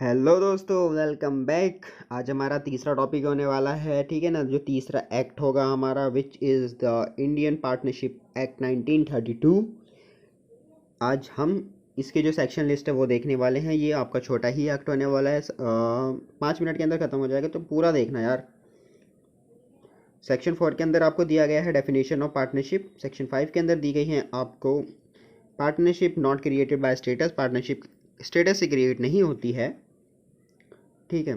Hello दोस्तों, welcome back. आज हमारा तीसरा टॉपिक होने वाला है, ठीक है ना। जो तीसरा एक्ट होगा हमारा, विच is the Indian partnership act 1932। आज हम इसके जो सेक्शन लिस्ट है वो देखने वाले हैं। ये आपका छोटा ही एक्ट होने वाला है, 5 मिनट के अंदर ख़त्म हो जाएगा, तो पूरा देखना यार। सेक्शन 4 के अंदर आपको दिया गया है डेफिनेशन ऑफ पार्टनरशिप। सेक्शन 5 के अंदर दी गई है आपको partnership not created by status. Partnership status से क्रिएट नहीं होती है, ठीक है।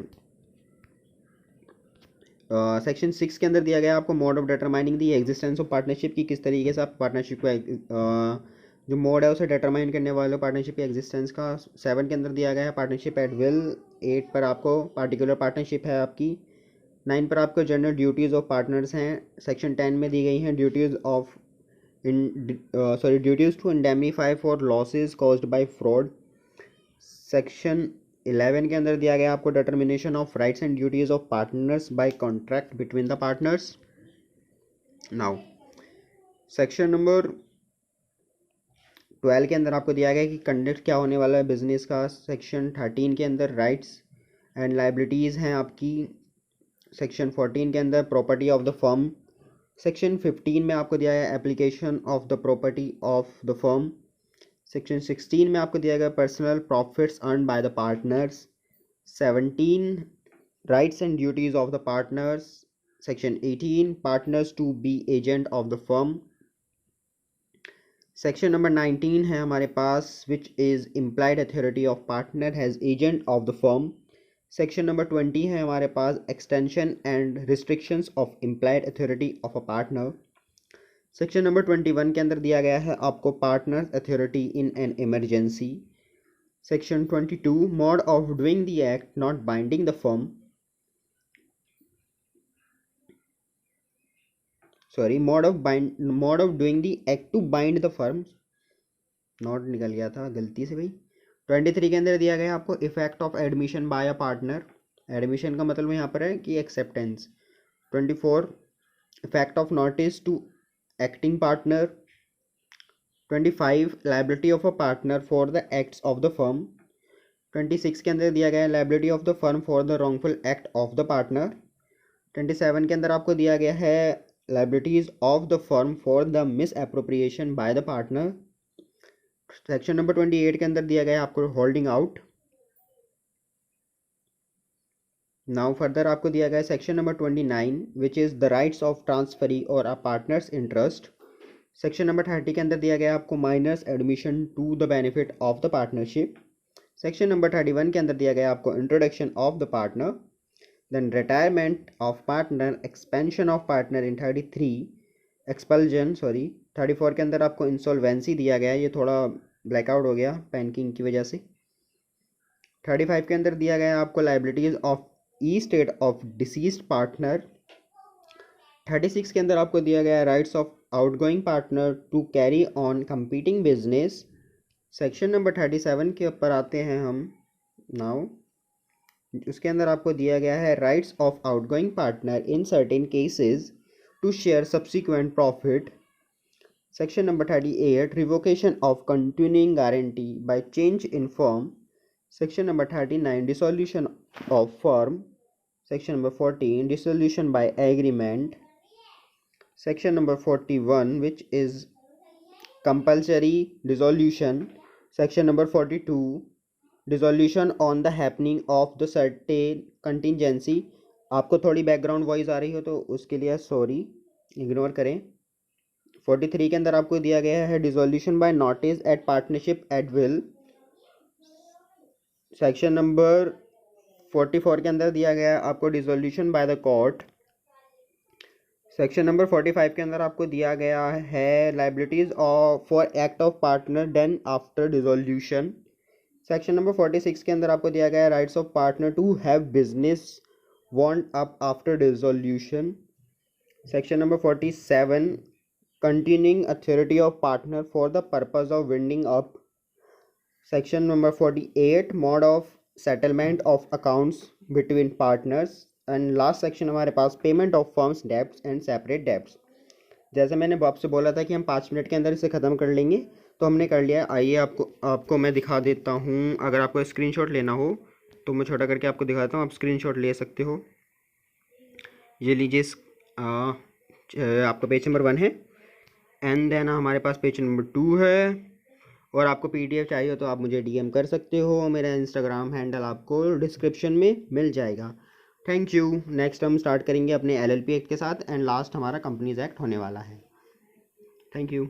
सेक्शन 6 के अंदर दिया गया आपको mode of determining the existence of partnership की, किस तरीके से आप पार्टनरशिप को जो मोड है उसे डिटरमाइन करने वाले पार्टनरशिप की एग्जिस्टेंस का। 7 के अंदर दिया गया है पार्टनरशिप एट विल। 8 पर आपको पार्टिकुलर पार्टनरशिप है आपकी। 9 पर आपको जनरल ड्यूटीज़ ऑफ पार्टनर्स हैं। सेक्शन 10 में दी गई हैं duties of duties to indemnify for losses caused by fraud. Section 11 के अंदर दिया गया आपको determination of rights and duties of partners by contract between the partners. Now section number 12 के अंदर आपको दिया गया कि कंडक्ट क्या होने वाला है बिजनेस का। सेक्शन 13 के अंदर राइट्स एंड लाइबिलिटीज़ हैं आपकी। सेक्शन 14 के अंदर property of the firm. Section 15 में आपको दिया गया application of the property of the firm. Section 16 में आपको दिया गया personal profits earn by the partners. 17 rights and duties of the partners. Section 18 partners to be agent of the firm. Section number 19 है हमारे पास, which is implied authority of partner has agent of the firm. Section number 20 है हमारे पास, extension and restrictions of implied authority of a partner. Section number 21 के अंदर दिया गया है आपको partner authority in an emergency. Section 22 mode of doing the act not binding the firm. Mode of doing the act to bind the firm. Not निकल गया था गलती से भाई। 23 के अंदर दिया गया आपको effect of admission by a partner. Admission का मतलब यहाँ पर है कि acceptance. 24 effect of notice to acting partner. 25 liability of a partner for the acts of the firm. 26 के अंदर दिया गया है liability of the firm for the wrongful act of the partner. 27 के अंदर आपको दिया गया है liabilities of the firm for the misappropriation by the partner. Section number 28 के अंदर दिया गया है आपको होल्डिंग आउट। नाउ फर्दर आपको दिया गया है section number 29, which is the rights of transferee और a partner's interest. Section number 30 के अंदर दिया गया आपको minor's admission to the benefit of the partnership. Section number 31 के अंदर दिया गया आपको introduction of the partner, then retirement of partner, expansion of partner in 33, expulsion 34 के अंदर आपको इंसॉल्वेंसी दिया गया है। ये थोड़ा ब्लैकआउट हो गया पैनकिंग की वजह से। 35 के अंदर दिया गया आपको liabilities of estate of deceased partner. 36 के अंदर आपको दिया गया rights of outgoing partner to carry on competing business. Section number 37 के ऊपर आते हैं हम नाउ। उसके अंदर आपको दिया गया है rights of outgoing partner in certain cases to share subsequent profit. Section number 38 revocation of continuing guarantee by change in firm. Section number 39 dissolution of firm. Section number 14 dissolution by agreement. Section number 41 which is compulsory dissolution. Section number 42 dissolution on the happening of the certain contingency। आपको थोड़ी background voice आ रही हो तो उसके लिए sorry, ignore करें। 43 के अंदर आपको दिया गया है dissolution by notice at partnership at will. Section number 44 के अंदर दिया गया है आपको dissolution by the court. Section number 45 के अंदर आपको दिया गया है liabilities for act of partner done after dissolution. Section number 46 के अंदर आपको दिया गया है rights of partner to have business wound up after dissolution. Section number 47 continuing authority of partner for the purpose of winding up. Section number 48 mode of settlement of accounts between partners. And last section हमारे पास payment of firm's debts and separate debts. जैसे मैंने आपसे बोला था कि हम 5 minute के अंदर इसे ख़त्म कर लेंगे, तो हमने कर लिया। आइए आपको मैं दिखा देता हूँ, अगर आपको स्क्रीनशॉट लेना हो तो मैं छोटा करके आपको दिखाता हूँ, आप स्क्रीनशॉट ले सकते हो। ये लीजिए, आपका पेज नंबर 1 है, एंड देन हमारे पास पेज नंबर 2 है। और आपको पीडीएफ चाहिए तो आप मुझे डीएम कर सकते हो, मेरा इंस्टाग्राम हैंडल आपको डिस्क्रिप्शन में मिल जाएगा। Thank you. नेक्स्ट हम स्टार्ट करेंगे अपने एलएलपी एक्ट के साथ, एंड लास्ट हमारा कंपनीज एक्ट होने वाला है। Thank you.